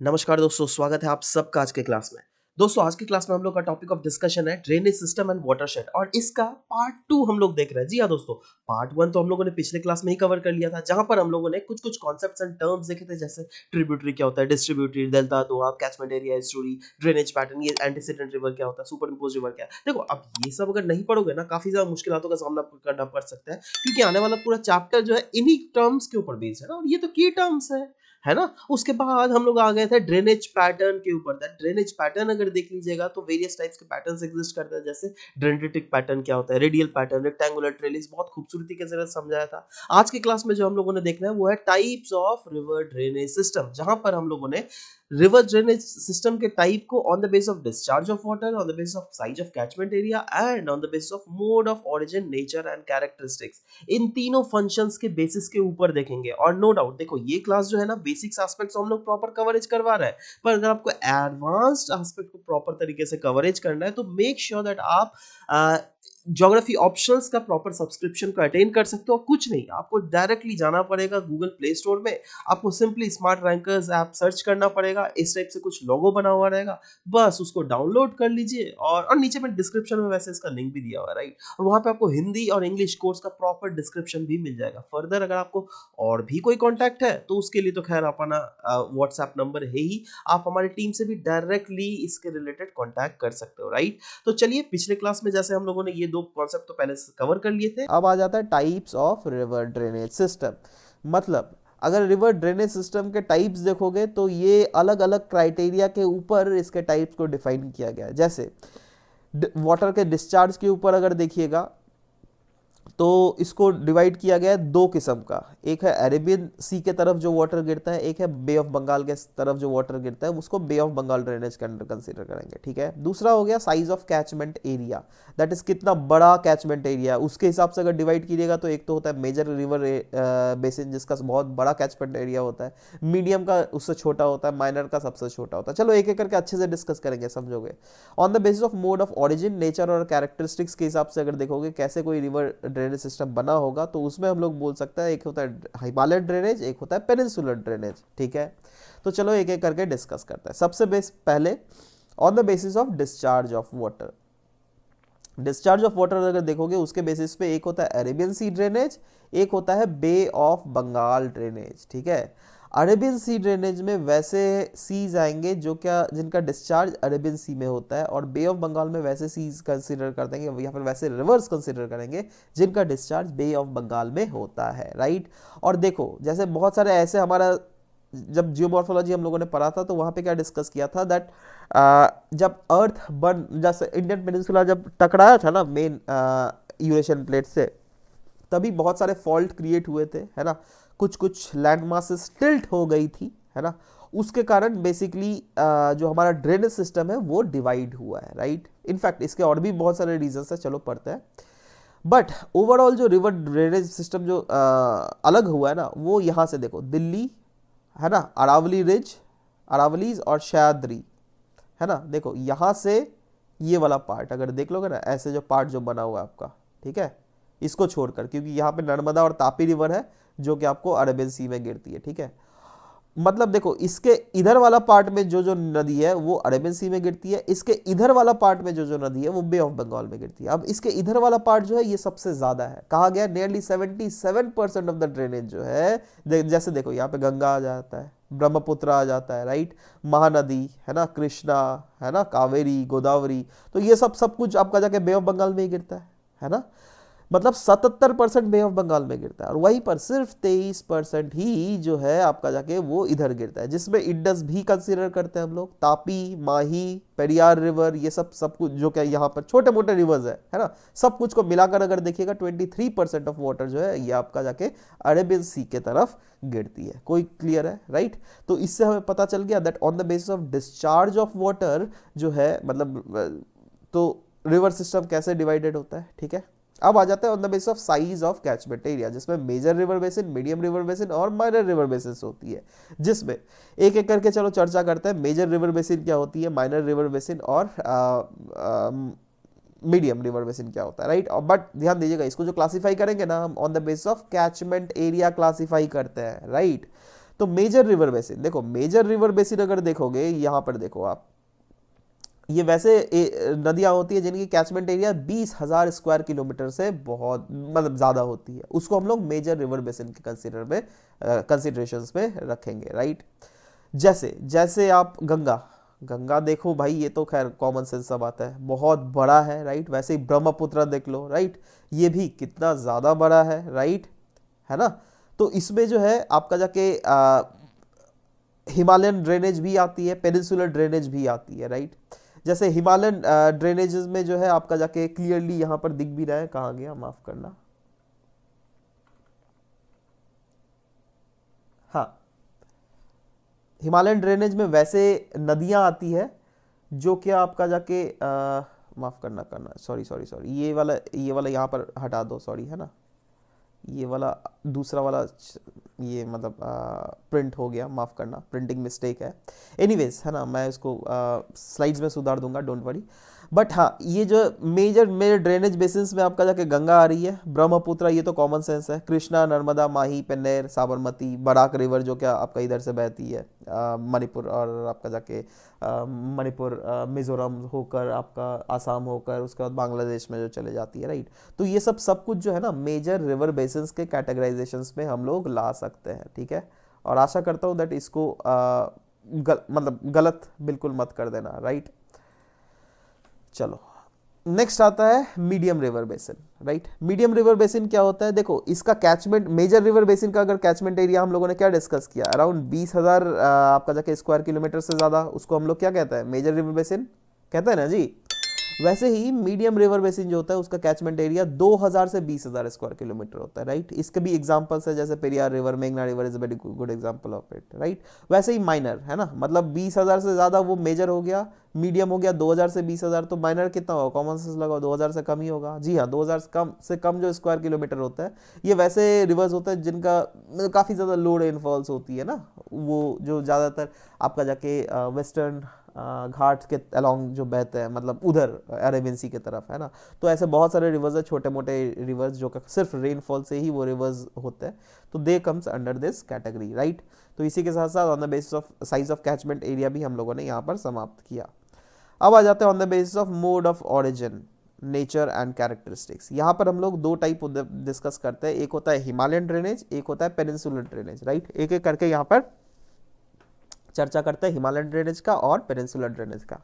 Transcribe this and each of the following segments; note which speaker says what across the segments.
Speaker 1: नमस्कार दोस्तों, स्वागत है आप सबका आज के क्लास में। दोस्तों आज की क्लास में हम लोग का टॉपिक ऑफ डिस्कशन है ड्रेनेज सिस्टम एंड वाटरशेड और इसका पार्ट 2 हम लोग देख रहे हैं। जी हाँ दोस्तों, पार्ट 1 तो हम लोगों ने पिछले क्लास में ही कवर कर लिया था, जहां पर हम लोगों ने कुछ-कुछ कॉन्सेप्ट्स एंड टर्म्स देखे थे, जैसे ट्रिब्यूटरी क्या होता है, distributary, delta, Doab, catchment area, estuary, drainage pattern, ये एंटीसीडेंट रिवर क्या होता है, सुपर इम्पोज्ड रिवर क्या है। देखो अब ये सब अगर नहीं पढ़ोगे ना, काफी ज्यादा मुश्किलातों का सामना करना पड़ सकता है, क्योंकि आने वाला पूरा चैप्टर जो है इन्हीं टर्म्स के ऊपर बेस्ड है ना, और ये तो की टर्म्स है ना। उसके बाद हम लोग आ गए थे ड्रेनेज पैटर्न के ऊपर। दैट ड्रेनेज पैटर्न अगर देख लीजिएगा तो वेरियस टाइप्स के पैटर्न्स एग्जिस्ट करते हैं, जैसे डेंड्रिटिक पैटर्न क्या होता है, रेडियल पैटर्न, रेक्टेंगुलर ट्रेलिस, बहुत खूबसूरती के साथ समझाया था। आज की क्लास में जो हम लोगों ने देखना है वो है types of river drainage system, जहां पर हम लोगों ने रिवर ड्रेनेज सिस्टम के टाइप को on the base of discharge of water, on the base of size of catchment area and on the base of mode of origin, nature and characteristics, इन तीनों functions के basis के ऊपर देखेंगे। और no doubt देखो, ये क्लास जो है ना, बेसिक्स एस्पेक्ट्स हम लोग प्रॉपर कवरेज करवा रहे हैं, पर अगर आपको एडवांस्ड एस्पेक्ट को प्रॉपर तरीके से कवरेज करना है तो मेक श्योर दैट आप ज्योग्राफी ऑप्शनल्स का प्रॉपर सब्सक्रिप्शन को अटेन कर सकते हो। कुछ नहीं, आपको डायरेक्टली जाना पड़ेगा गूगल प्ले स्टोर में, आपको simply smart rankers app search करना पड़ेगा, इस टाइप से कुछ लोगो बना हुआ रहेगा, बस उसको डाउनलोड कर लीजिए। और नीचे में डिस्क्रिप्शन में वैसे इसका लिंक भी दिया हुआ है, राइट, और वहां पे आपको हिंदी और इंग्लिश कोर्स का प्रॉपर डिस्क्रिप्शन भी मिल जाएगा। फर्दर अगर आपको और भी कोई कांटेक्ट है तो उसके लिए तो खैर अपना व्हाट्सएप नंबर है ही, आप हमारी टीम से भी डायरेक्टली इसके रिलेटेड कांटेक्ट कर सकते हो, राइट। तो चलिए, पिछले क्लास में जैसे हम लोगों ने ये दो कॉन्सेप्ट तो पहले कवर कर लिए थे,
Speaker 2: अब आ जाता है types of river drainage system. मतलब अगर रिवर ड्रेनेज सिस्टम के टाइप्स देखोगे तो ये अलग अलग क्राइटेरिया के ऊपर इसके टाइप्स को डिफाइन किया गया है। जैसे वाटर के डिस्चार्ज के ऊपर अगर देखिएगा तो इसको डिवाइड किया गया है दो किस्म का। एक है अरेबियन सी के तरफ जो वाटर गिरता है, एक है बे ऑफ बंगाल के तरफ जो वाटर गिरता है, उसको बे ऑफ बंगाल ड्रेनेज के अंडर कंसीडर करेंगे, ठीक है। दूसरा हो गया size of catchment area, that is कितना बड़ा कैचमेंट एरिया है, उसके हिसाब से अगर डिवाइड कीजिएगा तो एक तो होता है मेजर रिवर बेसिन जिसका बहुत बड़ा कैचमेंट एरिया होता है, मीडियम का उससे छोटा होता है, माइनर का सबसे छोटा होता है। चलो एक एक करके अच्छे से डिस्कस करेंगे, समझोगे। On the basis of mode of origin, nature और कैरेक्टरिस्टिक्स के हिसाब से अगर देखोगे कैसे कोई रिवर ड्रेनेज सिस्टम बना होगा, तो उसमें हम लोग बोल सकते हैं एक होता है हिमालयन ड्रेनेज, एक होता है पेनिनसुलर ड्रेनेज, ठीक है। तो चलो एक एक करके डिस्कस करते हैं। सबसे पहले on the basis of discharge of water. Discharge of water अगर देखोगे उसके बेसिस पे एक होता है अरेबियन सी ड्रेनेज, एक होता है बे ऑफ बंगाल ड्रेनेज, ठीक है। अरेबियन सी ड्रेनेज में वैसे सीज आएंगे जो क्या जिनका डिस्चार्ज अरेबियन सी में होता है, और बे ऑफ बंगाल में वैसे सीज कंसिडर कर देंगे या फिर वैसे रिवर्स कंसिडर करेंगे जिनका डिस्चार्ज बे ऑफ बंगाल में होता है, राइट। और देखो जैसे बहुत सारे ऐसे हमारा जब जियोमॉर्फोलॉजी हम लोगों ने पढ़ा था तो वहाँ पे क्या डिस्कस किया था, दैट जब अर्थ बन जैसे इंडियन पेनिनसुला जब टकराया था ना मेन यूरेशियन प्लेट से, तभी बहुत सारे फॉल्ट क्रिएट हुए थे, है ना। कुछ कुछ लैंड मासेस टिल्ट हो गई थी, है ना। उसके कारण बेसिकली जो हमारा ड्रेनेज सिस्टम है वो डिवाइड हुआ है, राइट। इनफैक्ट इसके और भी बहुत सारे रीजंस है, चलो पढ़ते हैं। बट ओवरऑल जो रिवर ड्रेनेज सिस्टम जो अलग हुआ है ना, वो यहाँ से देखो, दिल्ली, है ना, अरावली रिज, अरावलीज और सह्याद्री, है ना। देखो यहाँ से ये वाला पार्ट अगर देख लोगे ना, ऐसे जो पार्ट जो बना हुआ है आपका, ठीक है, इसको छोड़कर, क्योंकि यहाँ पे नर्मदा और तापी रिवर है जो कि आपको अरेबियन सी में गिरती है, ठीक है। मतलब देखो इसके इधर वाला पार्ट में जो जो नदी है वो अरेबियन सी में गिरती है, इसके इधर वाला पार्ट में जो जो नदी है वो बे ऑफ बंगाल में गिरती है। अब इसके इधर वाला पार्ट जो है ये सबसे ज्यादा है, कहा गया नियरली 77% ऑफ द ड्रेनेज जो है, जैसे देखो यहाँ पे गंगा आ जाता है, ब्रह्मपुत्र आ जाता है, राइट, महानदी, है ना, कृष्णा, है ना, कावेरी, गोदावरी, तो ये सब कुछ आपका जाके बे ऑफ बंगाल में ही गिरता है ना। मतलब 77% बे ऑफ बंगाल में गिरता है, और वहीं पर सिर्फ 23% ही जो है आपका जाके वो इधर गिरता है, जिसमें इंडस भी कंसीडर करते हैं हम लोग, तापी, माही, पेरियार रिवर, ये सब कुछ जो क्या यहाँ पर छोटे मोटे रिवर्स है ना, सब कुछ को मिलाकर अगर देखिएगा 23% ऑफ वाटर जो है ये आपका जाके अरेबियन सी के तरफ गिरती है। कोई क्लियर है, राइट। तो इससे हमें पता चल गया that on the basis of discharge of water जो है, मतलब तो रिवर सिस्टम कैसे डिवाइडेड होता है, ठीक है। अब आ जाता है on the basis of size of catchment area, जिसमें major river basin, medium river basin और माइनर रिवर बेसिन होती है, जिसमें एक एक करके चलो चर्चा करते हैं। मेजर रिवर बेसिन क्या होती है, माइनर रिवर बेसिन और मीडियम रिवर बेसिन क्या होता है, राइट। बट ध्यान दीजिएगा, इसको जो क्लासीफाई करेंगे ना हम on the basis of catchment area classify करते हैं, राइट। तो मेजर रिवर बेसिन, देखो मेजर रिवर बेसिन अगर देखोगे यहाँ पर देखो आप, ये वैसे नदियाँ होती है जिनकी कैचमेंट एरिया 20,000 स्क्वायर किलोमीटर से बहुत मतलब ज़्यादा होती है, उसको हम लोग मेजर रिवर बेसिन के कंसिडरेशंस में रखेंगे, राइट। जैसे जैसे आप गंगा, गंगा देखो भाई, ये तो खैर कॉमन सेंस सब आता है, बहुत बड़ा है, राइट। वैसे ही ब्रह्मपुत्र देख लो, राइट, ये भी कितना ज़्यादा बड़ा है, राइट, है ना। तो इसमें जो है आपका जाके हिमालयन ड्रेनेज भी आती है, पेनिनसुलर ड्रेनेज भी आती है, राइट। जैसे हिमालयन ड्रेनेजेस में जो है आपका जाके क्लियरली यहाँ पर दिख भी रहा है, कहाँ गया, माफ करना, हाँ, हिमालयन ड्रेनेज में वैसे नदियाँ आती है जो क्या आपका जाके माफ करना सॉरी सॉरी सॉरी, ये वाला यहाँ पर हटा दो, सॉरी, है ना, ये वाला दूसरा वाला ये मतलब प्रिंट हो गया, माफ़ करना, प्रिंटिंग मिस्टेक है, एनीवेज, है ना, मैं इसको स्लाइड्स में सुधार दूंगा, डोंट वरी। बट हाँ, ये जो मेजर ड्रेनेज बेसिन्स में आपका जाके गंगा आ रही है, ब्रह्मपुत्र ये तो कॉमन सेंस है, कृष्णा, नर्मदा, माही, पेन्नेर, साबरमती, बराक रिवर जो क्या आपका इधर से बहती है, मणिपुर और आपका जाके मणिपुर मिजोरम होकर आपका आसाम होकर उसके बाद बांग्लादेश में जो चले जाती है, राइट। तो ये सब कुछ जो है ना मेजर रिवर बेसिन्स के कैटेगराइजेशंस में हम लोग ला सकते हैं, ठीक है। और आशा करता हूँ दैट इसको मतलब गलत बिल्कुल मत कर देना, राइट। चलो नेक्स्ट आता है medium river basin, right. Medium river basin क्या होता है, देखो इसका कैचमेंट, मेजर रिवर बेसिन का अगर कैचमेंट एरिया हम लोगों ने क्या डिस्कस किया, अराउंड 20,000 आपका जाके स्क्वायर किलोमीटर से ज़्यादा, उसको हम लोग क्या कहते हैं, मेजर रिवर बेसिन कहते हैं ना जी। वैसे ही मीडियम रिवर बेसिन जो होता है उसका कैचमेंट एरिया 2,000 से 20,000 स्क्वायर किलोमीटर होता है, राइट। इसके भी एग्जांपल्स है, जैसे पेरियार रिवर, मेघना river is a very good example of it, right. वैसे ही माइनर, है ना, मतलब 20,000 से ज़्यादा वो मेजर हो गया, मीडियम हो गया 2,000 से 20,000, तो माइनर कितना होगा, कॉमन सेंस लगाओ, 2,000 से कम ही होगा, जी हाँ, 2,000 से कम जो स्क्वायर किलोमीटर होता है, ये वैसे रिवर्स होता है जिनका काफ़ी ज़्यादा लो रेनफॉल्स होती है ना, वो जो ज़्यादातर आपका जाके वेस्टर्न घाट के अलोंग जो बहते हैं, मतलब उधर अरेबियन सी की तरफ, है ना। तो ऐसे बहुत सारे रिवर्स है, छोटे मोटे रिवर्स जो सिर्फ रेनफॉल से ही वो रिवर्स होते हैं, तो they comes under this category, right. तो इसी के साथ साथ on the basis of size of catchment area भी हम लोगों ने यहाँ पर समाप्त किया। अब आ जाते हैं on the basis of mode of origin, nature and characteristics. यहाँ पर हम लोग दो टाइप डिस्कस करते हैं, एक होता है हिमालयन ड्रेनेज, एक होता है पेनिनसुलर ड्रेनेज, राइट। एक एक करके यहाँ पर चर्चा करते हैं हिमालयन ड्रेनेज का और पेनिनसुलर ड्रेनेज का,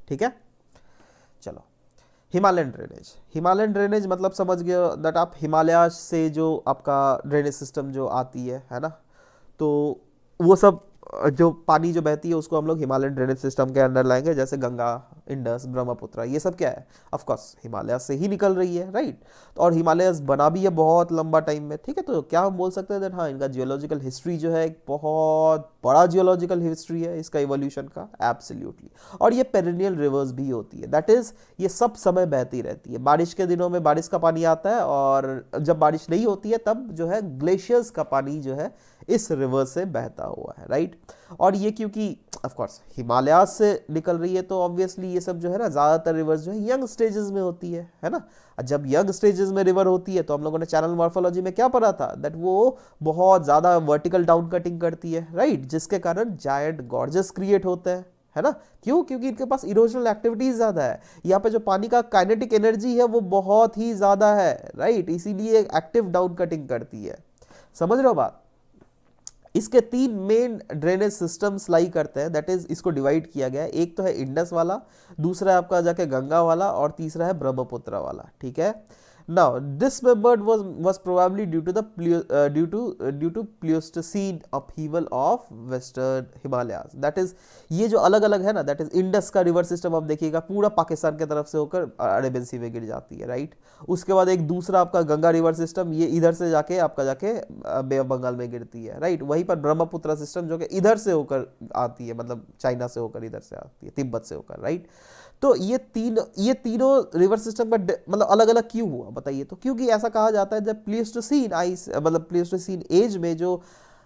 Speaker 2: ठीक है। चलो हिमालयन ड्रेनेज, हिमालयन ड्रेनेज मतलब समझ गए दैट आप हिमालय से जो आपका ड्रेनेज सिस्टम जो आती है ना, तो वो सब जो पानी जो बहती है उसको हम लोग हिमालयन ड्रेनेज सिस्टम के अंडर लाएंगे, जैसे गंगा, इंडस, ब्रह्मपुत्र, ये सब क्या है, ऑफ कोर्स हिमालय से ही निकल रही है, राइट। तो और हिमालय बना भी है बहुत लंबा टाइम में, ठीक है। तो क्या हम बोल सकते हैं दैट हाँ, इनका जियोलॉजिकल हिस्ट्री जो है एक बहुत बड़ा जियोलॉजिकल हिस्ट्री है इसका इवोल्यूशन का, एब्सोल्युटली। और ये पेरिनियल रिवर्स भी होती है, दैट इज ये सब समय बहती रहती है, बारिश के दिनों में बारिश का पानी आता है, और जब बारिश नहीं होती है तब जो है ग्लेशियर्स का पानी जो है इस रिवर से बहता हुआ है, राइट। और ये क्योंकि ऑफ कोर्स हिमालय से निकल रही है, तो ऑब्वियसली ये सब जो है ना ज़्यादातर रिवर्स जो है यंग स्टेजेस में होती है ना। जब यंग स्टेजेस में रिवर होती है तो हम लोगों ने चैनल मॉर्फोलॉजी में क्या पढ़ा था, दैट वो बहुत ज़्यादा वर्टिकल डाउन कटिंग करती है, राइट, जिसके कारण जायंट गॉर्जेस क्रिएट होते हैं, है ना। क्यों, क्योंकि इनके पास इरोजनल एक्टिविटीज ज़्यादा है, यहाँ पे जो पानी का काइनेटिक एनर्जी है वो बहुत ही ज़्यादा है, राइट, इसीलिए एक्टिव डाउन कटिंग करती है, समझ रहे हो बात। इसके तीन मेन ड्रेनेज सिस्टम्स लाई करते हैं, दैट इज इसको डिवाइड किया गया है, एक तो है इंडस वाला, दूसरा है आपका जाके गंगा वाला, और तीसरा है ब्रह्मपुत्र वाला, ठीक है। Now, this membered was probably due to Pleistocene upheaval of Western Himalayas. That is, ये जो अलग अलग है ना, that is इंडस का रिवर सिस्टम आप देखिएगा पूरा पाकिस्तान के तरफ से होकर अरेबियन सी में गिर जाती है, राइट। उसके बाद एक दूसरा आपका गंगा रिवर सिस्टम, ये इधर से जाके आपका जाके बे ऑफ बंगाल में गिरती है, राइट। वहीं पर ब्रह्मपुत्र सिस्टम जो कि इधर से होकर आती है, मतलब चाइना से होकर इधर से आती है, तिब्बत से होकर, राइट। तो ये तीनों रिवर सिस्टम का मतलब अलग अलग क्यों हुआ बताइए। तो क्योंकि ऐसा कहा जाता है जब प्लीस्टोसीन आइस मतलब प्लीस्टोसीन एज में जो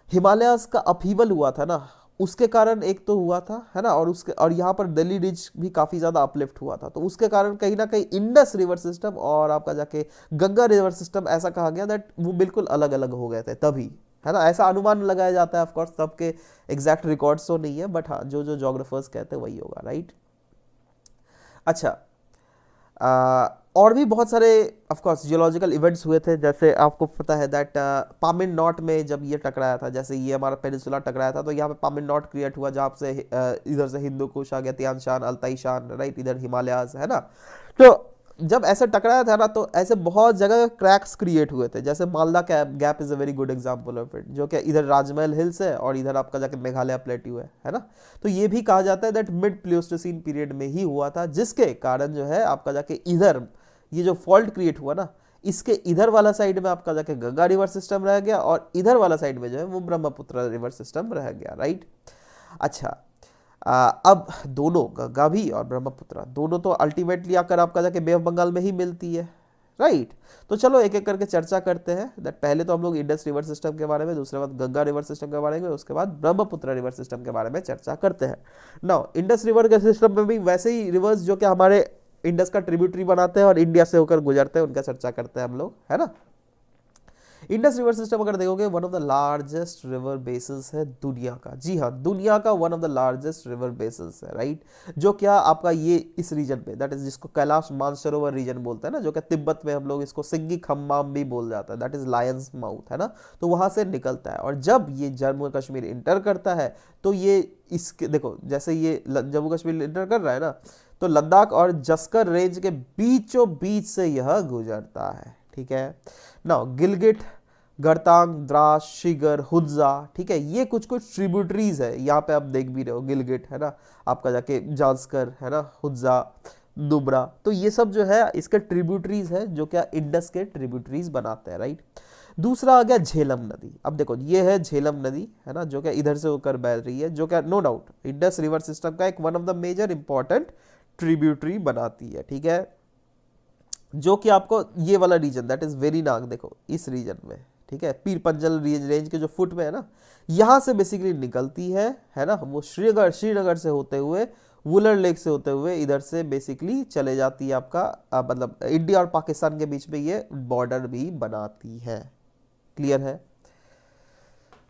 Speaker 2: हिमालयास का अपहीवल हुआ था ना, उसके कारण एक तो हुआ था, है ना, और यहाँ पर दिल्ली रिज भी काफ़ी ज़्यादा अपलिफ्ट हुआ था, तो उसके कारण कहीं ना कहीं इंडस रिवर सिस्टम और आपका जाके गंगा रिवर सिस्टम ऐसा कहा गया दैट वो बिल्कुल अलग अलग हो गए थे तभी, है ना, ऐसा अनुमान लगाया जाता है। ऑफ कोर्स सबके एग्जैक्ट रिकॉर्ड्स तो नहीं है, बट हाँ जो जो जोग्राफर्स कहते हैं वही होगा, राइट। अच्छा, और भी बहुत सारे ऑफ कोर्स जियोलॉजिकल इवेंट्स हुए थे, जैसे आपको पता है दैट पामिन नॉट में जब ये टकराया था, जैसे ये हमारा पेनिनसुला टकराया था, तो यहाँ पे पामिन नॉट क्रिएट हुआ, जहाँ से इधर से हिंदू कुश आ गया, तियान शान, अल्ताई शान, राइट, इधर हिमालयाज, है ना। तो जब ऐसे टकराया था ना, तो ऐसे बहुत जगह क्रैक्स क्रिएट हुए थे, जैसे Malda gap is a very good example of it, जो कि इधर राजमहल हिल्स है और इधर आपका जाके मेघालय प्लेट्यू है ना। तो ये भी कहा जाता है दैट मिड प्लियोस्टोसिन पीरियड में ही हुआ था, जिसके कारण जो है आपका जाके इधर ये जो फॉल्ट क्रिएट हुआ ना, इसके इधर वाला साइड में आपका जाके गंगा रिवर सिस्टम रह गया, और इधर वाला साइड में जो है वो ब्रह्मपुत्र रिवर सिस्टम रह गया, राइट। अच्छा, अब दोनों गंगा भी और ब्रह्मपुत्र दोनों तो अल्टीमेटली आकर आपका जाके बे ऑफ बंगाल में ही मिलती है, राइट। तो चलो एक एक करके चर्चा करते हैं। दैट पहले तो हम लोग इंडस रिवर सिस्टम के बारे में, दूसरे बाद गंगा रिवर सिस्टम के बारे में, उसके बाद ब्रह्मपुत्र रिवर सिस्टम के बारे में चर्चा करते हैं। नाउ इंडस रिवर के सिस्टम में भी वैसे ही रिवर्स जो कि हमारे इंडस का ट्रिब्यूटरी बनाते हैं और इंडिया से होकर गुजरते हैं, उनका चर्चा करते हैं हम लोग, है ना। इंडस रिवर सिस्टम अगर देखोगे one of the largest river basis है दुनिया का, जी हाँ, दुनिया का one of the largest river basis है, राइट। जो क्या आपका ये इस रीजन पे, दैट इज जिसको कैलाश मानसरोवर रीजन बोलते हैं ना, जो कि तिब्बत में हम लोग इसको सिंगी खम्माम भी बोल जाता है, दैट इज लायंस माउथ, है ना। तो वहां से निकलता है, और जब ये जम्मू कश्मीर इंटर करता है, तो ये इसके देखो, जैसे ये जम्मू कश्मीर इंटर कर रहा है ना, तो लद्दाख और जस्कर रेंज के बीचों बीच से यह गुजरता है, ठीक है ना। गिलगिट, गरतांग, द्रास, शिगर, हुज्जा, ठीक है, ये कुछ कुछ ट्रिब्यूटरीज है, यहाँ पे आप देख भी रहे हो, गिलगिट है ना, आपका जाके जांस्कर है ना, हुज्जा, दुबरा, तो ये सब जो है इसके ट्रिब्यूटरीज है, जो क्या इंडस के ट्रिब्यूटरीज बनाते हैं, राइट। दूसरा आ गया झेलम नदी। अब देखो ये है झेलम नदी, है ना, जो क्या इधर से होकर बह रही है, जो क्या no doubt Indus river system का एक one of the major important tributary बनाती है, ठीक है। जो कि आपको ये वाला रीजन दैट इज वेरीनाग, देखो इस रीजन में, ठीक है, पीर पंजल रेंज के जो फुट में है ना, यहाँ से बेसिकली निकलती है ना, वो श्रीनगर से होते हुए, वुलर लेक से होते हुए इधर से बेसिकली चले जाती है आपका मतलब इंडिया और पाकिस्तान के बीच में ये बॉर्डर भी बनाती है, क्लियर है।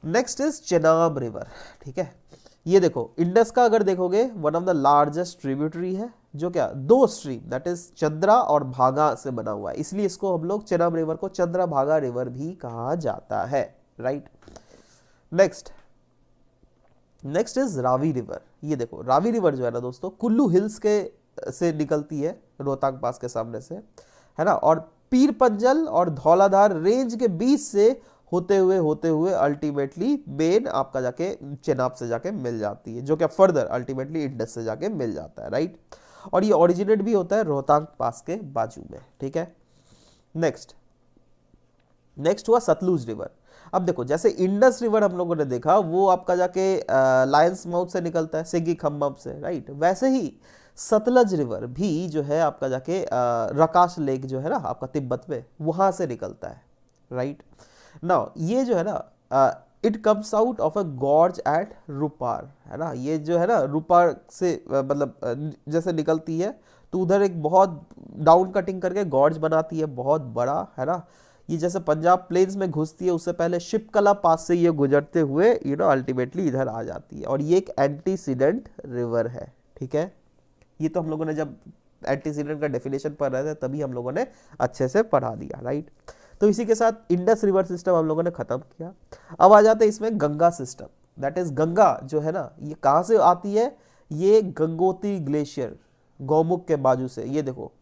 Speaker 2: नेक्स्ट इज चेनाब रिवर, ठीक है। ये देखो इंडस का अगर देखोगे one of the largest tributary है, जो क्या दो स्ट्रीम दैट इज चंद्रा और भागा से बना हुआ है, इसलिए इसको हम लोग चेनाब रिवर को चंद्रा भागा रिवर भी कहा जाता है, right. Next is Ravi river. ये देखो रावी रिवर जो है ना दोस्तों, कुल्लू हिल्स के से निकलती है, रोहतांग पास के सामने से, है ना, और पीर पंजल और धौलाधार रेंज के बीच से होते हुए अल्टीमेटली मेन आपका जाके चेनाब से जाके मिल जाती है, जो क्या फर्दर अल्टीमेटली इंडस से जाके मिल जाता है, राइट। और ये ओरिजिनेट भी होता है रोहतांग पास के बाजू में, ठीक है। नेक्स्ट हुआ सतलुज रिवर। अब देखो जैसे इंडस रिवर हम लोगों ने देखा वो आपका जाके लायंस माउथ से निकलता है, सिग्गी खम्मम से, राइट। वैसे ही सतलज रिवर भी जो है आपका जाके रकाश लेक जो है ना आपका तिब्बत में, वहां से निकलता है, राइट। नाउ ये जो है ना it comes out of a gorge at Ropar, है ना, ये जो है ना रुपार से मतलब जैसे निकलती है, तो उधर एक बहुत डाउन कटिंग करके गॉर्ज बनाती है, बहुत बड़ा, है ना। ये जैसे पंजाब प्लेन्स में घुसती है, उससे पहले शिपकला पास से ये गुजरते हुए अल्टीमेटली इधर आ जाती है, और ये एक एंटीसीडेंट रिवर है, ठीक है। ये तो हम लोगों ने जब एंटीसीडेंट का डेफिनेशन पढ़ रहे थे तभी हम लोगों ने अच्छे से पढ़ा दिया, राइट। तो इसी के साथ इंडस रिवर सिस्टम हम लोगों ने खत्म किया। अब आ जाते हैं इसमें Ganga system, that is Ganga जो है ना, ये कहाँ से आती है, ये गंगोत्री ग्लेशियर गौमुख के बाजू से, ये देखो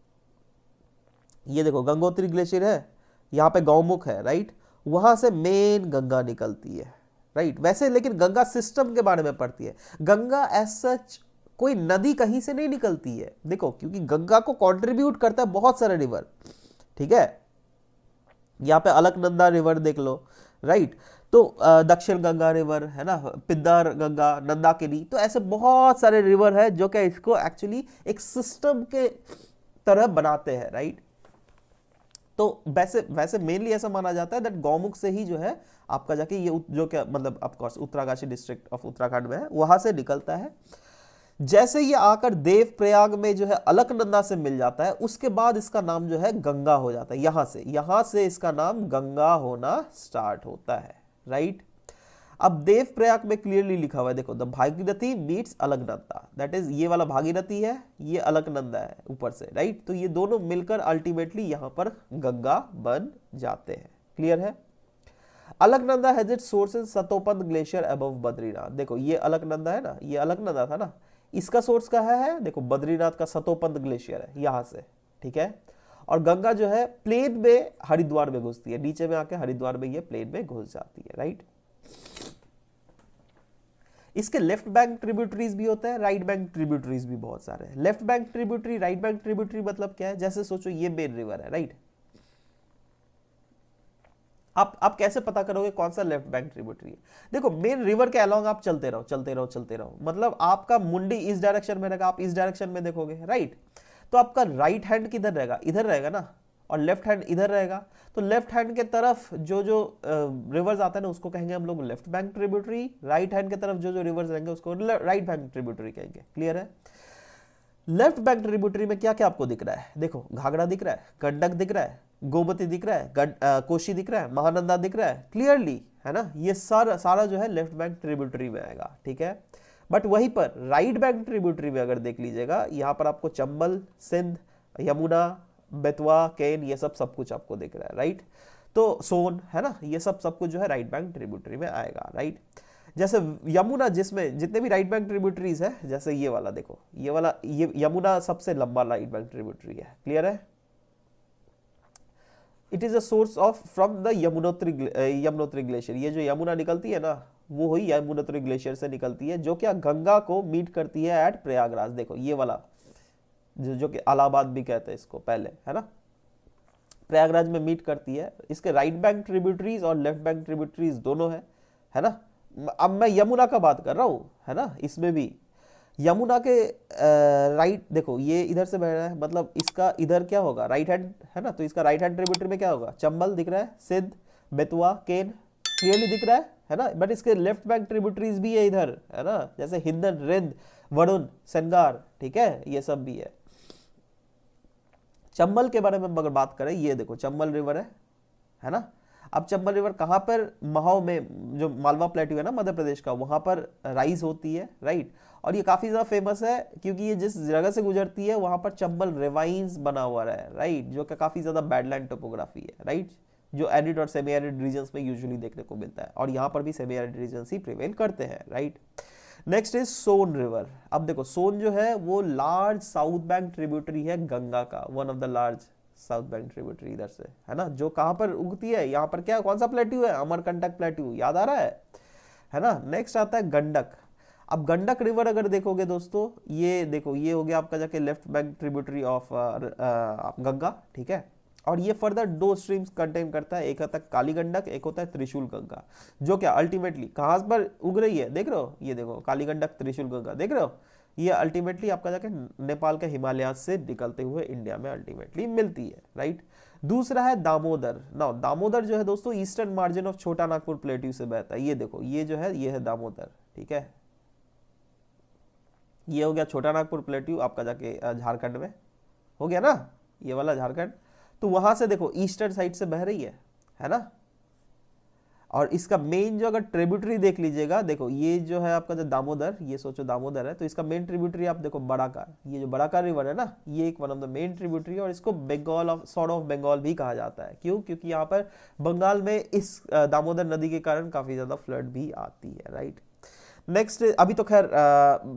Speaker 2: गंगोत्री ग्लेशियर है, यहाँ पे गौमुख है, राइट, वहां से मेन गंगा निकलती है, राइट। वैसे लेकिन गंगा सिस्टम के बारे में पढ़ती है, गंगा एज सच कोई नदी कहीं से नहीं निकलती है, देखो, क्योंकि गंगा को कंट्रीब्यूट करता है बहुत सारे रिवर, ठीक है। यहाँ पे अलकनंदा रिवर देख लो, राइट, तो दक्षिण गंगा रिवर है ना, पिद्दार गंगा, नंदाकिनी, तो ऐसे बहुत सारे रिवर है जो कि इसको एक्चुअली एक सिस्टम के तरह बनाते हैं, राइट। तो वैसे मेनली ऐसा माना जाता है दैट गौमुख से ही जो है आपका जाके ये जो क्या मतलब of course Uttarkashi district of Uttarakhand में है, वहां से निकलता है। जैसे ये आकर देवप्रयाग में जो है अलकनंदा से मिल जाता है, उसके बाद इसका नाम जो है गंगा हो जाता है, यहां से इसका नाम गंगा होना स्टार्ट होता है, राइट। अब देव प्रयाग में क्लियरली लिखा हुआ है, देखो the Bhagirathi meets Alaknanda, that is ये वाला भागीरथी है, ये अलकनंदा है ऊपर से, राइट। तो ये दोनों मिलकर अल्टीमेटली यहाँ पर गंगा बन जाते हैं। क्लियर है। Alaknanda has its source in Satopanth glacier above Badrinath. देखो ये अलकनंदा है ना, ये अलकनंदा था ना, इसका सोर्स कहाँ है, देखो बद्रीनाथ का सतोपंथ ग्लेशियर है यहाँ से, ठीक है। और गंगा जो है प्लेन में हरिद्वार में घुसती है, नीचे में आके हरिद्वार में ये प्लेन में घुस जाती है, राइट। इसके लेफ्ट बैंक ट्रिब्यूटरीज भी होते हैं, राइट बैंक ट्रिब्यूटरीज भी बहुत सारे हैं। Left bank tributary, right bank tributary मतलब क्या है, जैसे सोचो ये मेन रिवर है, राइट। आप कैसे पता करोगे कौन सा लेफ्ट बैंक ट्रिब्यूटरी है। देखो मेन रिवर के अलोंग आप चलते रहो चलते रहो चलते रहो, मतलब आपका मुंडी इस डायरेक्शन में रहेगा, आप इस डायरेक्शन में देखोगे, राइट। तो आपका राइट हैंड किधर रहेगा, इधर रहेगा ना, और लेफ्ट हैंड इधर रहेगा। तो लेफ्ट हैंड के तरफ जो जो रिवर्स आते हैं ना उसको कहेंगे हम लोग left bank tributary, right hand के तरफ जो जो रिवर्स रहेंगे उसको राइट बैंक ट्रिब्यूटरी कहेंगे। क्लियर है। लेफ्ट बैंक ट्रिब्यूटरी में क्या क्या आपको दिख रहा है, देखो घाघरा दिख रहा है, गंडक दिख रहा है, गोमती दिख रहा है, कोशी दिख रहा है, महानंदा दिख रहा है, क्लियरली है ना। ये सारा जो है लेफ्ट बैंक ट्रिब्यूटरी में आएगा, ठीक है। बट वहीं पर राइट बैंक ट्रिब्यूटरी में अगर देख लीजिएगा, यहाँ पर आपको चंबल, सिंध, यमुना, बेतवा, केन, ये सब कुछ आपको दिख रहा है, राइट। तो सोन है ना, ये सब कुछ जो है राइट बैंक ट्रिब्यूटरी में आएगा, राइट। जैसे यमुना, जिसमें जितने भी राइट बैंक ट्रिब्यूटरीज है, जैसे ये वाला देखो, ये वाला, ये यमुना सबसे लंबा राइट बैंक ट्रिब्यूटरी है। क्लियर है। It is a source of from the Yamunotri glacier. ये जो यमुना निकलती है ना, वो हुई यमुनोत्री ग्लेशियर से निकलती है, जो क्या गंगा को मीट करती है एट प्रयागराज। देखो ये वाला जो कि इलाहाबाद भी कहते हैं इसको पहले, है ना, प्रयागराज में मीट करती है। इसके राइट बैंक ट्रिब्यूटरीज और लेफ्ट बैंक ट्रिब्यूटरीज दोनों है ना। अब मैं यमुना का बात कर रहा हूँ, है ना। इसमें भी यमुना के राइट देखो, ये इधर से बह रहा है, मतलब इसका इधर क्या होगा, राइट हैंड है ना। तो इसका राइट हैंड ट्रिब्यूटरी में क्या होगा, चंबल दिख रहा है, सिंध, बेतवा, केन क्लियरली दिख रहा है ना। बट इसके लेफ्ट बैंक ट्रिब्यूटरीज भी है इधर, है ना, जैसे हिंदन, रिंद, वरुण, सेंगार, ठीक है, ये सब भी है। चंबल के बारे में अगर बात करें, ये देखो चंबल रिवर है ना। अब चंबल रिवर कहाँ पर, महाव में, जो मालवा प्लेट्यू है ना मध्य प्रदेश का, वहां पर राइज होती है, राइट। और ये काफी ज्यादा फेमस है क्योंकि ये जिस जगह से गुजरती है वहां पर चंबल रिवाइंस बना हुआ है, राइट, जो कि काफी ज्यादा बैडलैंड टोपोग्राफी है, राइट, जो एरिड और सेमी एरिड रीजन्स में यूजुअली देखने को मिलता है, और यहाँ पर भी सेमी एरिड रीजन्स ही प्रिवेल करते हैं, right. Next is Son river. अब देखो सोन जो है वो लार्ज साउथ बैंक ट्रिब्यूटरी है गंगा का, one of the large south bank tributary इधर से, है ना, जो कहां पर उगती है, यहाँ पर क्या, कौन सा प्लेट्यू है, अमरकंटक प्लेट्यू, याद आ रहा है ना। नेक्स्ट आता है गंडक। अब गंडक रिवर अगर देखोगे दोस्तों, ये देखो, ये हो गया आपका जाके left bank tributary of Ganga, ठीक है। और ये फर्दर दो स्ट्रीम्स कंटेन करता है, एक होता है काली गंडक, एक होता है त्रिशूल गंगा, जो क्या अल्टीमेटली कहां पर उग रही है, देख रहे हो, ये देखो काली गंडक, त्रिशूल गंगा, देख रहे हो, ये अल्टीमेटली आपका जाके नेपाल के हिमालय से निकलते हुए इंडिया में अल्टीमेटली मिलती है, राइट। दूसरा है दामोदर। नाउ दामोदर जो है दोस्तों ईस्टर्न मार्जिन ऑफ छोटा नागपुर प्लेट्यू से बहता है, ये देखो, ये जो है ये है दामोदर, ठीक है। ये हो गया छोटा नागपुर प्लेट्यू आपका जाके झारखंड में हो गया ना, ये वाला झारखंड। तो वहां से देखो ईस्टर्न साइड से बह रही है ना। और इसका मेन जो अगर ट्रिब्यूटरी देख लीजिएगा, देखो ये जो है आपका जो दामोदर, ये सोचो दामोदर है, तो इसका मेन ट्रिब्यूटरी आप देखो बड़ाका, ये जो बड़ाका रिवर है ना, ये एक one of the main tributary, और इसको Bengal of sort of Bengal भी कहा जाता है। क्यों, क्योंकि यहाँ पर बंगाल में इस दामोदर नदी के कारण काफी ज्यादा फ्लड भी आती है, राइट। नेक्स्ट, अभी तो खैर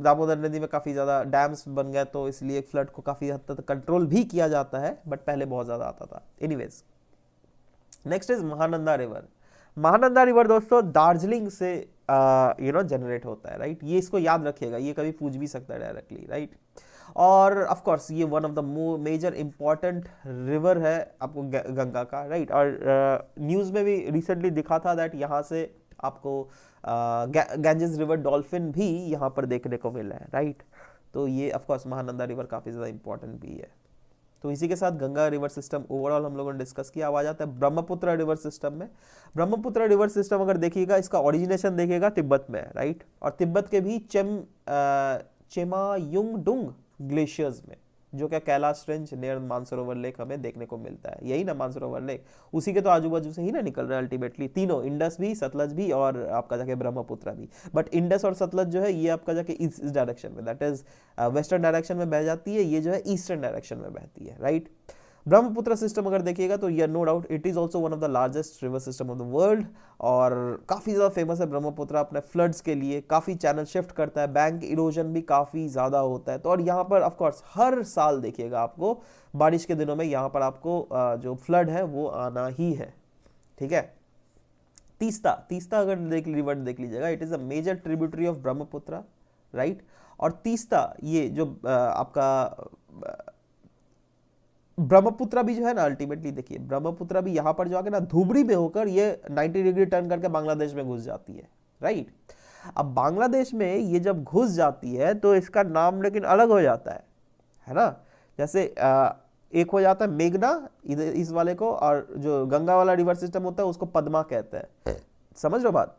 Speaker 2: दामोदर नदी में काफी ज्यादा डैम्स बन गए, तो इसलिए फ्लड को काफी हद तक कंट्रोल भी किया जाता है, बट पहले बहुत ज्यादा आता था। Anyways, next is Mahananda river. Mahananda river दोस्तों दार्जिलिंग से जनरेट होता है, राइट। ये इसको याद रखिएगा, ये कभी पूछ भी सकता है डायरेक्टली, राइट। और ऑफ कोर्स ये one of the major important river है आपको गंगा का, राइट। और न्यूज में भी रिसेंटली दिखा था दैट यहाँ से आपको गैंजेस रिवर डॉल्फिन भी यहाँ पर देखने को मिला है, राइट। तो ये ऑफ कोर्स महानंदा रिवर काफी ज्यादा इंपॉर्टेंट भी है। तो इसी के साथ गंगा रिवर सिस्टम ओवरऑल हम लोगों ने डिस्कस किया। आ जाता है ब्रह्मपुत्र रिवर सिस्टम में। ब्रह्मपुत्र रिवर सिस्टम अगर देखिएगा, इसका ओरिजिनेशन देखिएगा तिब्बत में, राइट। और तिब्बत के भी चेमायुंगडुंग ग्लेशियर्स में, जो क्या Kailash range near Mansarovar lake हमें देखने को मिलता है, यही ना मानसरोवर लेक, उसी के तो आजू बाजू से ही ना निकल रहा है अल्टीमेटली तीनों, इंडस भी, सतलज भी और आपका जाके ब्रह्मपुत्र भी। बट इंडस और सतलज जो है ये आपका जाके इस डायरेक्शन में, दैट इज वेस्टर्न डायरेक्शन में बह जाती है, ये जो है ईस्टर्न डायरेक्शन में बहती है, राइट। ब्रह्मपुत्र सिस्टम अगर देखिएगा तो ये no doubt it is also one of the largest river system of the world, और काफ़ी ज़्यादा फेमस है ब्रह्मपुत्र अपने फ्लड्स के लिए, काफ़ी चैनल शिफ्ट करता है, बैंक इरोजन भी काफ़ी ज़्यादा होता है। तो और यहाँ पर ऑफकोर्स हर साल देखिएगा आपको बारिश के दिनों में यहाँ पर आपको जो फ्लड है वो आना ही है, ठीक है। तीस्ता, तीस्ता अगर रिवर देख लीजिएगा, it is a major tributary of Brahmaputra, right. और तीस्ता ये जो आपका ब्रह्मपुत्र भी जो है ना, अल्टीमेटली देखिए ब्रह्मपुत्र भी यहाँ पर जो आके ना धुबरी में होकर ये 90 डिग्री टर्न करके बांग्लादेश में घुस जाती है, राइट। अब बांग्लादेश में ये जब घुस जाती है तो इसका नाम लेकिन अलग हो जाता है ना। जैसे एक हो जाता है मेघना इधर इस वाले को, और जो गंगा वाला रिवर सिस्टम होता है उसको पद्मा कहते हैं, समझ लो बात।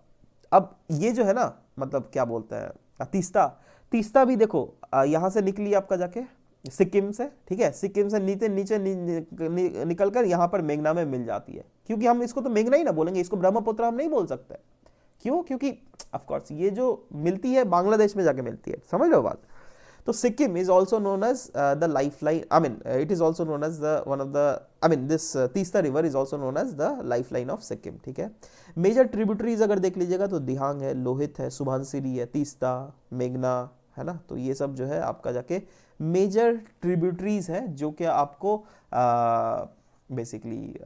Speaker 2: अब ये जो है ना, मतलब क्या बोलते हैं तीस्ता, तीस्ता भी देखो यहाँ से निकली आपका जाके सिक्किम से, ठीक है, सिक्किम से नीचे नीचे निकल कर यहाँ पर मेघना में मिल जाती है, क्योंकि हम इसको तो मेघना ही ना बोलेंगे, इसको ब्रह्मपुत्र हम नहीं बोल सकते। क्यों? क्योंकि ऑफ कोर्स ये जो मिलती है बांग्लादेश में जाके मिलती है, समझ लो बात। तो Sikkim is also known as the life line, I mean it is also known as the one of the, I mean this Teesta river is also known as the life line of Sikkim, ठीक है। मेजर ट्रिब्यूटरीज अगर देख लीजिएगा तो दिहांग है, लोहित है, सुबनसिरी है, तीस्ता, मेघना, है ना। तो ये सब जो है आपका जाके मेजर ट्रिब्यूटरीज है जो कि आपको बेसिकली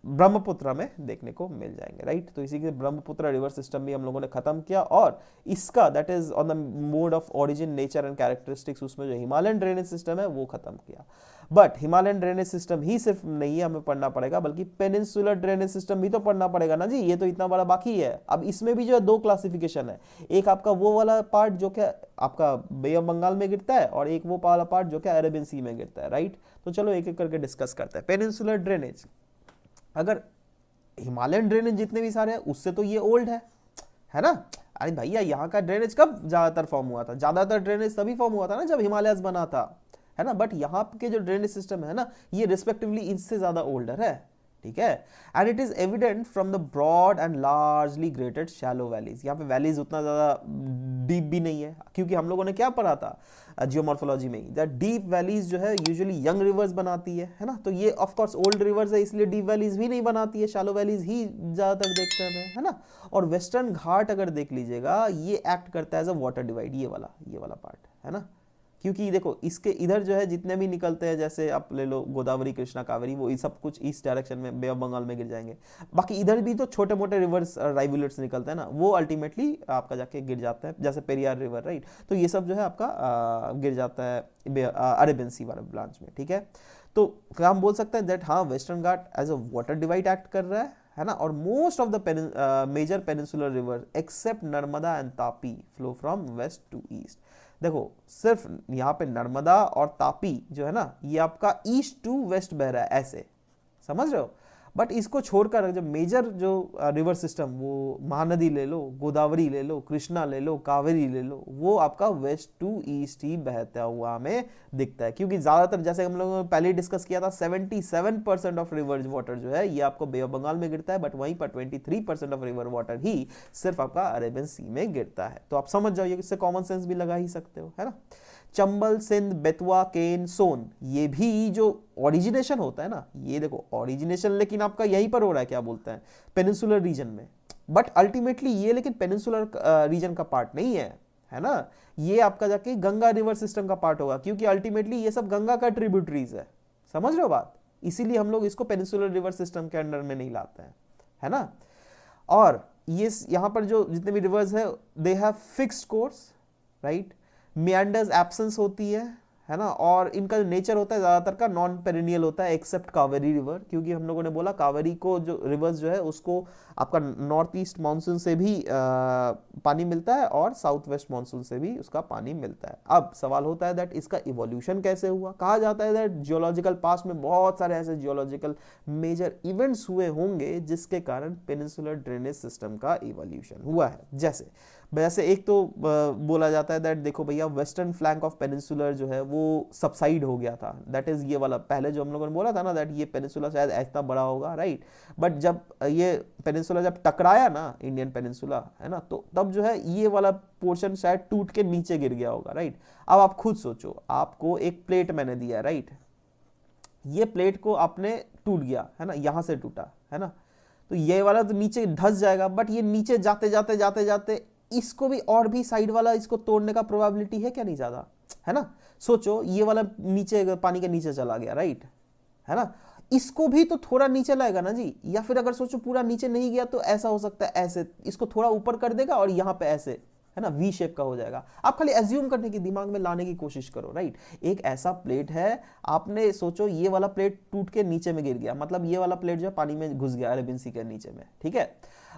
Speaker 2: ब्रह्मपुत्र में देखने को मिल जाएंगे, राइट। तो इसी के ब्रह्मपुत्र रिवर सिस्टम भी हम लोगों ने खत्म किया, और इसका that is on the mode of origin, nature and characteristics, उसमें जो हिमालयन ड्रेनेज सिस्टम है वो खत्म किया। बट हिमालयन ड्रेनेज सिस्टम ही सिर्फ नहीं है हमें पढ़ना पड़ेगा, बल्कि पेनिनसुलर ड्रेनेज सिस्टम भी तो पढ़ना पड़ेगा ना जी, ये तो इतना बड़ा बाकी है। अब इसमें भी जो है दो क्लासिफिकेशन है, एक आपका वो वाला पार्ट जो कि आपका बे ऑफ बंगाल में गिरता है, और एक वो वाला पार्ट जो कि अरेबियन सी में गिरता है, राइट। तो चलो एक एक करके डिस्कस करते हैं। पेनिनसुलर ड्रेनेज, अगर हिमालयन ड्रेनेज जितने भी सारे हैं उससे तो ये ओल्ड है ना। अरे भैया यहाँ का ड्रेनेज कब ज्यादातर फॉर्म हुआ था? ज्यादातर ड्रेनेज तभी फॉर्म हुआ था ना जब हिमालयस बना था, है ना। बट यहाँ के जो ड्रेनेज सिस्टम है ना, ये रिस्पेक्टिवली इनसे ज्यादा ओल्डर है, ठीक है। And it is evident from the broad and largely graded shallow valleys. यहाँ पे वैलीज उतना ज्यादा डीप भी नहीं है, क्योंकि हम लोगों ने क्या पढ़ा था जियोमॉर्फोलॉजी में, दैट डीप वैलीज जो है यूजुअली यंग रिवर्स बनाती है ना। तो ये ऑफ कोर्स ओल्ड रिवर्स है, इसलिए डीप वैलीज भी नहीं बनाती है, शैलो वैलीज ही ज्यादातर देखते हैं, है ना। और वेस्टर्न घाट अगर देख लीजिएगा, ये एक्ट करता है एज अ वाटर डिवाइड, ये वाला पार्ट, है ना। क्योंकि देखो इसके इधर जो है जितने भी निकलते हैं, जैसे आप ले लो गोदावरी, कृष्णा, कावेरी, वो सब कुछ इस डायरेक्शन में बे ऑफ बंगाल में गिर जाएंगे। बाकी इधर भी तो छोटे मोटे रिवर्स राइवुलेट्स निकलते हैं ना, वो अल्टीमेटली आपका जाके गिर जाता है, जैसे पेरियार रिवर, राइट। तो ये सब जो है आपका गिर जाता है अरेबियन सी वाले ब्रांच में, ठीक है। तो क्या हम बोल सकते हैं दैट हाँ western Ghat as a water divide act कर रहा है ना। और most of the major peninsular river except Narmada and Tapi flow from west to east. देखो सिर्फ यहाँ पे नर्मदा और तापी जो है ना, ये आपका ईस्ट टू वेस्ट बह रहा है, ऐसे समझ रहे हो। बट इसको छोड़कर जो मेजर जो रिवर सिस्टम, वो महानदी ले लो, गोदावरी ले लो, कृष्णा ले लो, कावेरी ले लो, वो आपका वेस्ट टू ईस्ट ही बहता हुआ हमें दिखता है। क्योंकि ज़्यादातर जैसे हम लोगों ने पहले डिस्कस किया था, 77% ऑफ रिवर वाटर जो है ये आपको बे ऑफ बंगाल में गिरता है, बट वहीं पर 23% ऑफ रिवर वाटर ही सिर्फ आपका अरेबियन सी में गिरता है। तो आप समझ जाओ, इससे कॉमन सेंस भी लगा ही सकते हो, है ना। चंबल, सिंध, बेतवा, केन, सोन, ये भी जो ओरिजिनेशन होता है ना, ये देखो ओरिजिनेशन लेकिन आपका यहीं पर हो रहा है, क्या बोलते हैं, पेनिनसुलर रीजन में। बट अल्टीमेटली ये लेकिन पेनिनसुलर रीजन का पार्ट नहीं है ना। ये आपका जाके गंगा रिवर सिस्टम का पार्ट होगा, क्योंकि अल्टीमेटली ये सब गंगा का ट्रिब्यूटरीज है, समझ रहे हो बात। इसीलिए हम लोग इसको पेनिनसुलर रिवर सिस्टम के अंडर में नहीं लाते हैं, है ना। और ये यहाँ पर जो जितने भी रिवर्स है, they have fixed course, right. मियांडर्स absence होती है ना। और इनका जो नेचर होता है ज़्यादातर का नॉन पेरिनियल होता है, एक्सेप्ट कावेरी रिवर, क्योंकि हम लोगों ने बोला कावेरी को जो रिवर्स जो है उसको आपका नॉर्थ ईस्ट मानसून से भी पानी मिलता है, और साउथ वेस्ट मानसून से भी उसका पानी मिलता है। अब सवाल होता है दैट इसका इवोल्यूशन कैसे हुआ। कहा जाता है दैट जियोलॉजिकल पास्ट में बहुत सारे ऐसे जियोलॉजिकल मेजर इवेंट्स हुए होंगे जिसके कारण पेनिनसुलर ड्रेनेज सिस्टम का इवोल्यूशन हुआ है। जैसे वैसे एक तो बोला जाता है दैट देखो भैया वेस्टर्न फ्लैंक ऑफ पेनिनसुलर जो है वो सबसाइड हो गया था, दैट इज ये वाला पहले जो हम लोगों ने बोला था ना दैट ये पेनिनसुला शायद इतना बड़ा होगा, राइट। बट जब ये पेनिनसुला जब टकराया ना इंडियन पेनिनसुला, है ना, तो तब जो है ये वाला पोर्शन शायद टूट के नीचे गिर गया होगा, राइट। अब आप खुद सोचो, आपको एक प्लेट मैंने दिया, राइट, ये प्लेट को आपने टूट गया, है ना, यहां से टूटा, है ना, तो ये वाला तो नीचे धस जाएगा, बट ये नीचे जाते जाते जाते जाते इसको भी और भी साइड वाला इसको तोड़ने का प्रोबेबिलिटी है क्या, नहीं ज्यादा, है ना। सोचो ये वाला नीचे पानी के नीचे चला गया, राइट, है ना, इसको भी तो थोड़ा नीचे लाएगा ना जी, या फिर अगर सोचो पूरा नीचे नहीं गया तो ऐसा हो सकता है ऐसे इसको थोड़ा ऊपर कर देगा और यहाँ पे ऐसे, है ना, वी शेप का हो जाएगा। आप खाली एज्यूम करने की, दिमाग में लाने की कोशिश करो, राइट। एक ऐसा प्लेट है, आपने सोचो ये वाला प्लेट टूट के नीचे में गिर गया, मतलब ये वाला प्लेट जो है पानी में घुस गया अरेबियन सी के नीचे में, ठीक है।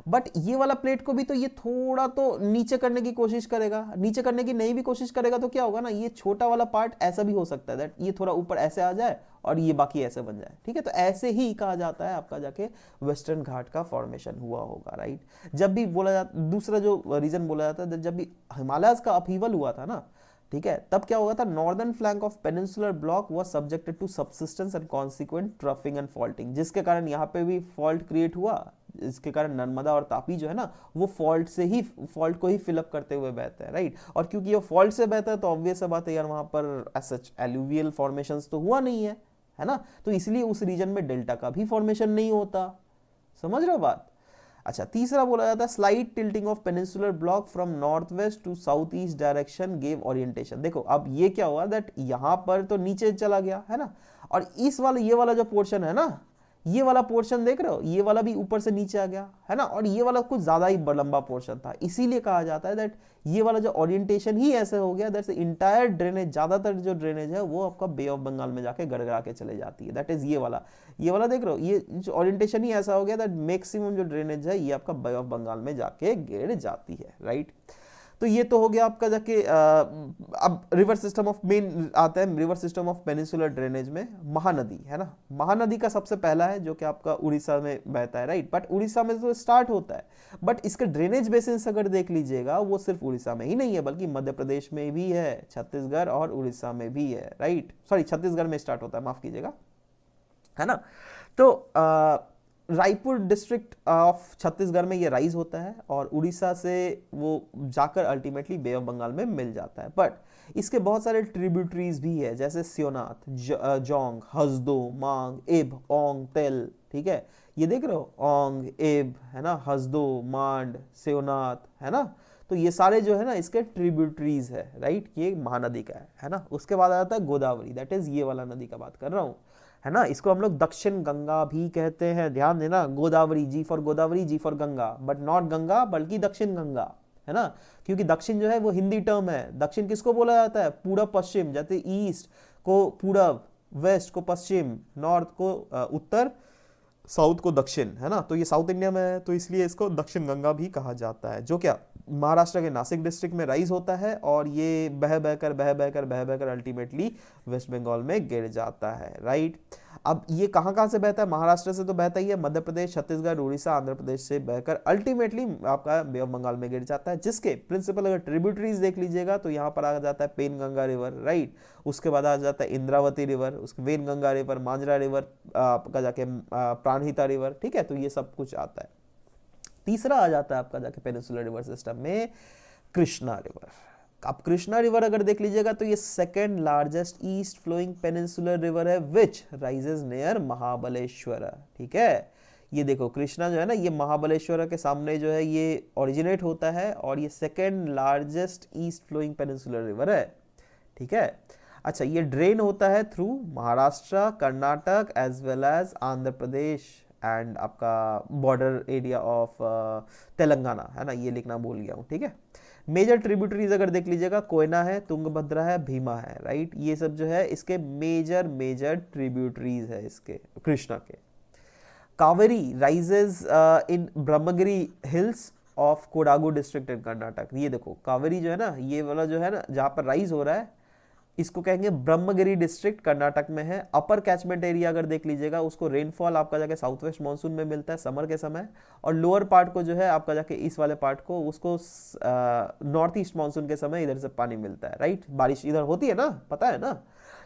Speaker 2: बट ये वाला प्लेट को भी तो ये थोड़ा तो नीचे करने की कोशिश करेगा, नीचे करने की नहीं भी कोशिश करेगा तो क्या होगा ना, ये छोटा वाला पार्ट ऐसा भी हो सकता है दैट ये थोड़ा ऊपर ऐसे आ जाए और ये बाकी ऐसे बन जाए, ठीक है। तो ऐसे ही कहा जाता है आपका जाके वेस्टर्न घाट का फॉर्मेशन हुआ होगा, राइट। जब भी बोला जाता, दूसरा जो रीजन बोला जाता है, जब भी हिमालयस का अपहीवल हुआ था ना, ठीक है, तब क्या होगा था, northern flank of peninsular block was subjected to subsidence and consequent troughing and faulting, जिसके कारण यहाँ पे भी फॉल्ट क्रिएट हुआ, इसके कारण नर्मदा और तापी जो है ना वो फॉल्ट को ही फिलअप करते हुए बहते हैं, राइट। और क्योंकि ये फॉल्ट से बहता है तो ऑब्वियस बात है यार, वहां पर सच एलुवियल फॉर्मेशंस तो हुआ नहीं है ना, तो इसलिए उस रीजन में डेल्टा का भी फॉर्मेशन नहीं होता, समझ रहे हो बात। अच्छा, तीसरा बोला जाता है slight tilting of peninsular block from north west to south east direction gave orientation. देखो अब ये क्या हुआ दैट यहां पर तो नीचे चला गया, है ना, और इस वाला ये वाला जो पोर्शन है ना, ये वाला पोर्शन देख रहे हो, ये वाला भी ऊपर से नीचे आ गया, है ना, और ये वाला कुछ ज्यादा ही लंबा पोर्शन था, इसीलिए कहा जाता है दैट ये वाला जो ओरिएंटेशन ही ऐसे हो गया दैट इंटायर ड्रेनेज, ज्यादातर जो ड्रेनेज है वो आपका बे ऑफ बंगाल में जाके गड़गड़ा के चले जाती है, दैट इज ये वाला देख रहे हो, ये जो ओरिएंटेशन ही ऐसा हो गया दैट मैक्सिमम जो ड्रेनेज है ये आपका बे ऑफ बंगाल में जाके गिर जाती है, राइट। तो ये तो हो गया आपका जाके अब रिवर सिस्टम ऑफ मेन आता है, river system of peninsular drainage में महानदी, है ना, महानदी का सबसे पहला है जो कि आपका उड़ीसा में बहता है, राइट। बट उड़ीसा में तो स्टार्ट होता है, बट इसके ड्रेनेज बेसिन अगर देख लीजिएगा वो सिर्फ उड़ीसा में ही नहीं है बल्कि मध्य प्रदेश में भी है, छत्तीसगढ़ और उड़ीसा में भी है, राइट। सॉरी, छत्तीसगढ़ में स्टार्ट होता है, माफ कीजिएगा, है ना। तो रायपुर डिस्ट्रिक्ट ऑफ छत्तीसगढ़ में ये राइज होता है और उड़ीसा से वो जाकर अल्टीमेटली बे ऑफ बंगाल में मिल जाता है। बट इसके बहुत सारे ट्रिब्यूटरीज भी है, जैसे सियोनाथ, जोंग, हसदो, मांग, इब, ओंग, तेल, ठीक है, ये देख रहे हो, ओंग, इब, है ना, हसदो, मांड, सियोनाथ, है ना, तो ये सारे जो है ना इसके ट्रिब्यूटरीज है, राइट, ये महानदी का है ना। उसके बाद आ जाता है गोदावरी, दैट इज ये वाला नदी का बात कर रहा हूँ, है ना, इसको हम लोग दक्षिण गंगा भी कहते हैं, ध्यान देना, Godavari, G for Godavari, G for Ganga, but not Ganga बल्कि दक्षिण गंगा, है ना, क्योंकि दक्षिण जो है वो हिंदी टर्म है। दक्षिण किसको बोला जाता है, पूरब पश्चिम, जैसे ईस्ट को पूरब, वेस्ट को पश्चिम, नॉर्थ को उत्तर, साउथ को दक्षिण, है ना, तो ये साउथ इंडिया में है तो इसलिए इसको दक्षिण गंगा भी कहा जाता है, जो क्या महाराष्ट्र के नासिक डिस्ट्रिक्ट में राइज होता है और ये बह बहकर अल्टीमेटली वेस्ट बंगाल में गिर जाता है, राइट। अब ये कहाँ से बहता है, महाराष्ट्र से तो बहता ही है, मध्य प्रदेश, छत्तीसगढ़, उड़ीसा, आंध्र प्रदेश से बहकर अल्टीमेटली आपका बे ऑफ बंगाल में गिर जाता है, जिसके प्रिंसिपल अगर ट्रिब्यूटरीज देख लीजिएगा तो यहाँ पर आ जाता है पेन गंगा रिवर, राइट, उसके बाद आ जाता है इंद्रावती रिवर, उसके Wainganga river, Manjra river, आपका जाके प्राणहिता रिवर, ठीक है, तो ये सब कुछ आता है। तीसरा आ जाता है आपका जाके पेनिनसुलर रिवर सिस्टम में कृष्णा रिवर। अब कृष्णा रिवर अगर देख लीजिएगा तो ये second largest east flowing peninsular river है विच राइजेस नियर महाबलेश्वर, ठीक है। ये देखो कृष्णा जो है ना ये महाबलेश्वर के सामने जो है ये ओरिजिनेट होता है और ये second largest east flowing peninsular river है, ठीक है। अच्छा, ये ड्रेन होता है through Maharashtra, Karnataka as well as Andhra Pradesh and आपका बॉर्डर एरिया ऑफ तेलंगाना, है ना, ये लिखना भूल गया हूँ, ठीक है। मेजर ट्रिब्यूटरीज अगर देख लीजिएगा कोयना है, तुंगभद्रा है, भीमा है, राइट, ये सब जो है इसके मेजर ट्रिब्यूटरीज है इसके कृष्णा के। Kaveri rises in Brahmagiri hills of Kodagu district in Karnataka. ये देखो कावेरी जो है ना ये वाला जो है ना जहाँ पर राइज हो रहा है इसको कहेंगे ब्रह्मगिरी डिस्ट्रिक्ट, कर्नाटक में है। अपर कैचमेंट एरिया अगर देख लीजिएगा, उसको रेनफॉल आपका जाके साउथ वेस्ट मानसून में मिलता है समर के समय, और लोअर पार्ट को जो है आपका जाके इस वाले पार्ट को उसको नॉर्थ ईस्ट मानसून के समय इधर से पानी मिलता है, राइट, बारिश इधर होती है ना, पता है ना।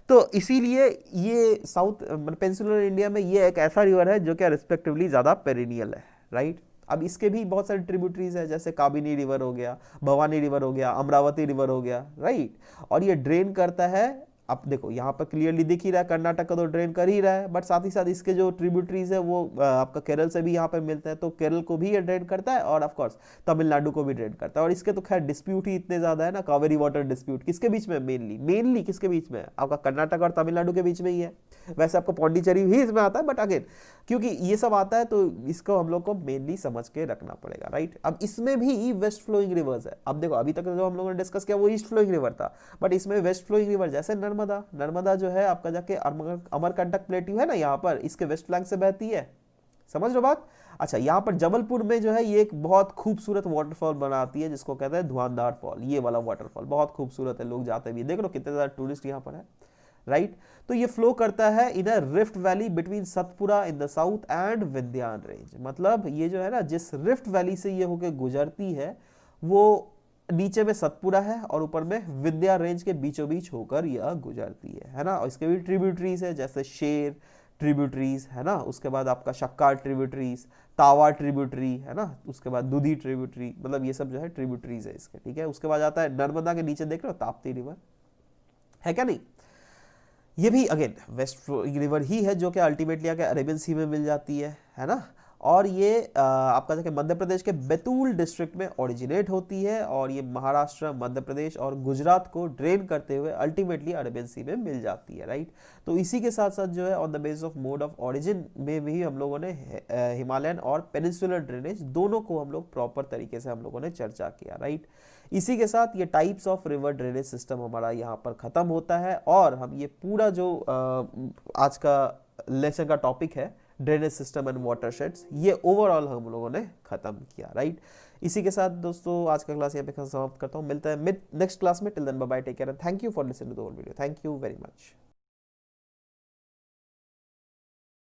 Speaker 2: तो इसीलिए ये साउथ मतलब पेनिनसुलर इंडिया में ये एक ऐसा रिवर है जो कि रिस्पेक्टिवली ज़्यादा पेरिनियल है, राइट। अब इसके भी बहुत सारे ट्रिब्यूटरीज है, जैसे काबिनी रिवर हो गया, भवानी रिवर हो गया, अमरावती रिवर हो गया, राइट। और ये ड्रेन करता है, अब देखो यहाँ पर क्लियरली दिख ही रहा है कर्नाटक का तो ड्रेन कर ही रहा है, बट साथ ही साथ इसके जो ट्रिब्यूटरीज है वो आपका केरल से भी यहाँ पर मिलते हैं, तो केरल को भी ये ड्रेन करता है और ऑफकोर्स तमिलनाडु को भी ड्रेन करता है। और इसके तो खैर डिस्प्यूट ही इतने ज्यादा है ना, कावेरी वाटर डिस्प्यूट किसके बीच में, मेनली किसके बीच में है, आपका कर्नाटक और तमिलनाडु के बीच में ही है। वैसे आपको पौंडीचेरी भी इसमें आता है, बट अगेन क्योंकि ये सब आता है तो इसको हम लोग को मेनली समझ के रखना पड़ेगा, राइट। अब इसमें भी वेस्ट फ्लोइंग रिवर्स है। अब देखो अभी तक जो हम लोगों ने डिस्कस किया वो ईस्ट फ्लोइंग रिवर था, बट इसमें वेस्ट फ्लोइंग रिवर जैसे नर्मदा जो है आपका जाके अमरकंटक प्लेट्यू है ना, यहाँ पर इसके वेस्ट फ्लैंक से बहती है, समझ रहे हो बात। अच्छा, यहाँ पर जबलपुर में जो है ये एक बहुत खूबसूरत वाटरफॉल बनाती है जिसको कहते हैं धुआंधार फॉल। ये वाला वाटरफॉल बहुत खूबसूरत है, लोग जाते भी, देख लो कितने ज्यादा टूरिस्ट यहाँ पर है, राइट। तो ये फ्लो करता है in a rift valley between Satpura in the south and Vindhyan range. मतलब ये जो है ना, जिस रिफ्ट वैली से ये होकर गुजरती है वो नीचे में सतपुरा है और ऊपर में विंध्या रेंज के बीचों बीच होकर यह गुजरती है ना। और इसके भी ट्रिब्यूटरीज है, जैसे शेर ट्रिब्यूटरीज है ना, उसके बाद आपका शक्कार ट्रिब्यूटरीज, तावा ट्रिब्यूटरी है ना, उसके बाद दूधी ट्रिब्यूटरी, मतलब ये सब जो है ट्रिब्यूटरीज है इसके, ठीक है। उसके बाद आता है नर्मदा के नीचे देख रहे हो ताप्ती रिवर है क्या, नहीं, ये भी अगेन वेस्ट रिवर ही है जो कि अल्टीमेटली आके अरेबियन सी में मिल जाती है ना। और ये आपका देखिए मध्य प्रदेश के बैतूल डिस्ट्रिक्ट में ओरिजिनेट होती है और ये महाराष्ट्र, मध्य प्रदेश और गुजरात को ड्रेन करते हुए अल्टीमेटली अरेबियन सी में मिल जाती है, राइट। तो इसी के साथ साथ जो है on the basis of mode of origin में भी हम लोगों ने हिमालयन और पेनिनसुलर ड्रेनेज दोनों को हम लोग प्रॉपर तरीके से हम लोगों ने चर्चा किया, राइट। इसी के साथ ये types of river drainage system हमारा यहाँ पर ख़त्म होता है और हम ये पूरा जो आज का लेसन का टॉपिक है ड्रेनेज सिस्टम एंड वाटरशेड्स, ये ओवरऑल हम लोगों ने ख़त्म किया, राइट। इसी के साथ दोस्तों आज का क्लास यहाँ पे समाप्त करता हूँ, मिलता है नेक्स्ट क्लास में। Till then bye bye, take care and thank you for listening to the whole video, thank you very much.